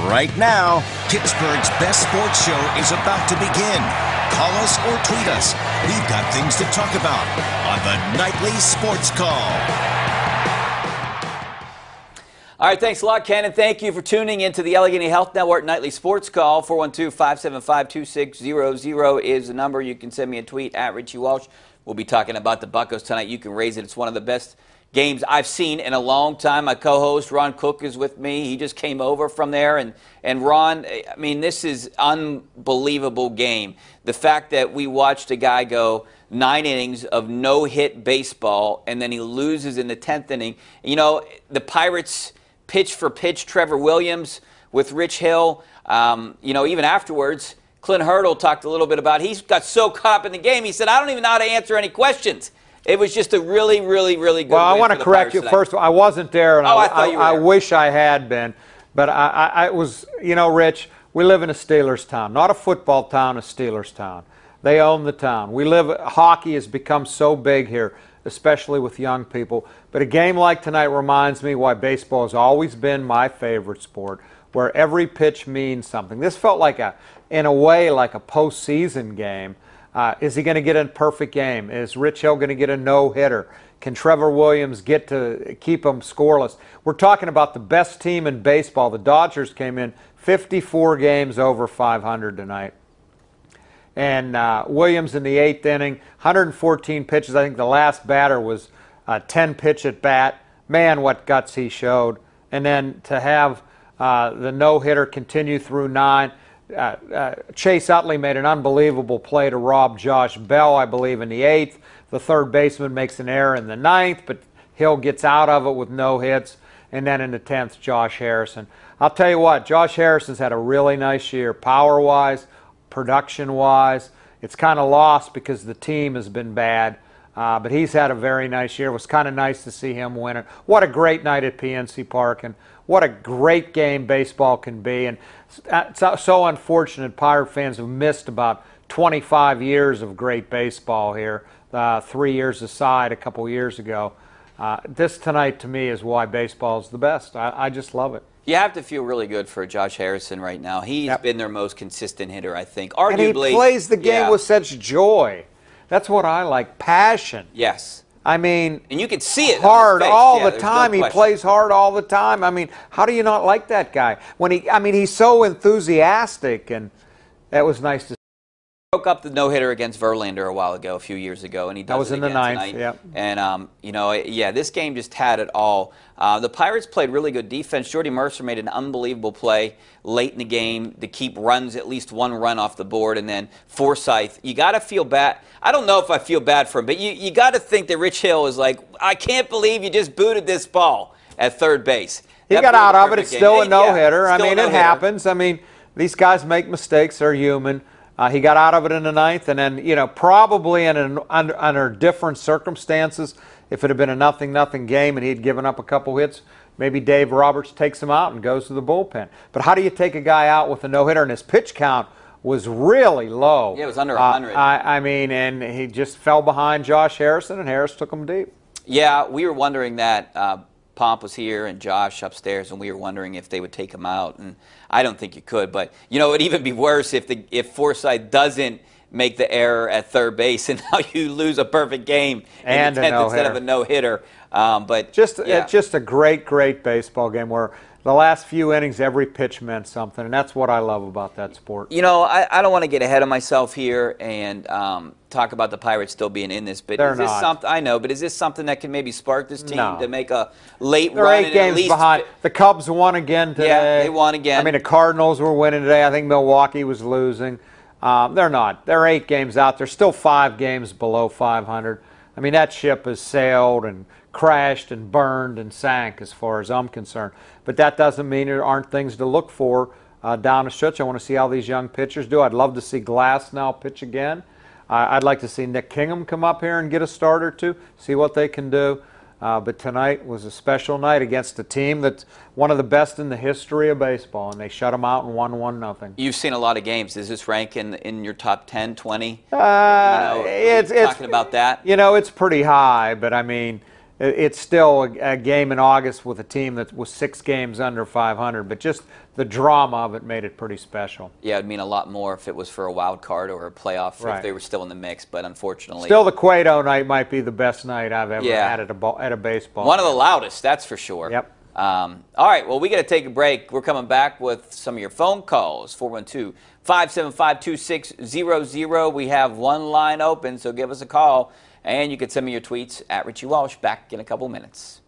Right now, Pittsburgh's best sports show is about to begin. Call us or tweet us. We've got things to talk about on the Nightly Sports Call. All right, thanks a lot, Ken, and thank you for tuning into the Allegheny Health Network Nightly Sports Call. 412-575-2600 is the number. You can send me a tweet at Richie Walsh. We'll be talking about the Buccos tonight. You can raise it. It's one of the best games I've seen in a long time. My co-host, Ron Cook, is with me. He just came over from there. And Ron, I mean, this is unbelievable game. The fact that we watched a guy go 9 innings of no-hit baseball, and then he loses in the 10th inning. You know, the Pirates pitch for pitch, Trevor Williams with Rich Hill. You know, even afterwards, Clint Hurdle talked a little bit about he got so caught up in the game, he said, I don't even know how to answer any questions. It was just a really, really, really good Well, I want to correct you. First of all, I wasn't there, and I thought you were I there. wish I had been. But I was, you know, Rich, we live in a Steelers town. Not a football town, a Steelers town. They own the town. Hockey has become so big here, especially with young people. But a game like tonight reminds me why baseball has always been my favorite sport, where every pitch means something. This felt like in a way, like a postseason game. Is he going to get a perfect game? Is Rich Hill going to get a no-hitter? Can Trevor Williams get to keep them scoreless? We're talking about the best team in baseball. The Dodgers came in 54 games over 500 tonight. And Williams in the 8th inning, 114 pitches. I think the last batter was a 10-pitch at bat. Man, what guts he showed. And then to have the no-hitter continue through 9. Chase Utley made an unbelievable play to rob Josh Bell, I believe, in the 8th. The third baseman makes an error in the 9th, but Hill gets out of it with no hits. And then in the 10th, Josh Harrison. I'll tell you what, Josh Harrison's had a really nice year, power-wise, production-wise. It's kind of lost because the team has been bad, but he's had a very nice year. It was kind of nice to see him win it. What a great night at PNC Park, and what a great game baseball can be. And it's so unfortunate Pirate fans have missed about 25 years of great baseball here, 3 years aside a couple years ago. This tonight, to me, is why baseball is the best. I just love it. You have to feel really good for Josh Harrison right now. He's been their most consistent hitter, I think. Arguably, and he plays the game with such joy. That's what I like, passion. Yes. I mean, and you can see it hard on his face. all the time. He plays hard all the time. I mean, how do you not like that guy? He's so enthusiastic, and that was nice to see. Broke up the no-hitter against Verlander a while ago, a few years ago, and he does that was in the 9th. Yeah. And you know, yeah, this game just had it all. The Pirates played really good defense. Jordy Mercer made an unbelievable play late in the game to keep runs, at least one run off the board, and then Forsythe. You got to feel bad. I don't know if I feel bad for him, but you got to think that Rich Hill is like, I can't believe you just booted this ball at third base. He got out of it. It's still a no-hitter. I mean, it happens. I mean, these guys make mistakes. They're human. He got out of it in the 9th, and then, you know, probably under different circumstances, if it had been a 0-0 game and he had given up a couple hits, maybe Dave Roberts takes him out and goes to the bullpen. But how do you take a guy out with a no-hitter? And his pitch count was really low. Yeah, it was under 100. I mean, and he just fell behind Josh Harrison, and Harris took him deep. Yeah, we were wondering that. Pomp was here and Josh upstairs, and we were wondering if they would take him out. And I don't think you could. But, you know, it would even be worse if Forsythe doesn't make the error at third base, and now you lose a perfect game in the 10th instead of a no-hitter. But it's just a great, great baseball game where the last few innings, every pitch meant something, and that's what I love about that sport. You know, I don't want to get ahead of myself here and talk about the Pirates still being in this, but is this something? I know, but is this something that can maybe spark this team to make a late run? They're 8 games behind. The Cubs won again today. Yeah, they won again. I mean, the Cardinals were winning today. I think Milwaukee was losing. They're not. They're 8 games out. They're still 5 games below 500. I mean, that ship has sailed and crashed and burned and sank as far as I'm concerned. But that doesn't mean there aren't things to look for down the stretch. I want to see how these young pitchers do. I'd love to see Glass now pitch again. I'd like to see Nick Kingham come up here and get a start or two, see what they can do. But tonight was a special night against a team that's one of the best in the history of baseball, and they shut them out and won 1-0. You've seen a lot of games. Does this rank in your top 10, 20? It's talking about that. You know, it's pretty high, but I mean, It's still a game in August with a team that was 6 games under 500, but just the drama of it made it pretty special. Yeah, it'd mean a lot more if it was for a wild card or a playoff, Right. if they were still in the mix, but unfortunately. Still, the Cueto night might be the best night I've ever Yeah. had at a baseball. One of the loudest, that's for sure. Yep. All right, well, we got to take a break. We're coming back with some of your phone calls, 412-575-2600. We have one line open, so give us a call. And you can send me your tweets at Richie Walsh. Back in a couple minutes.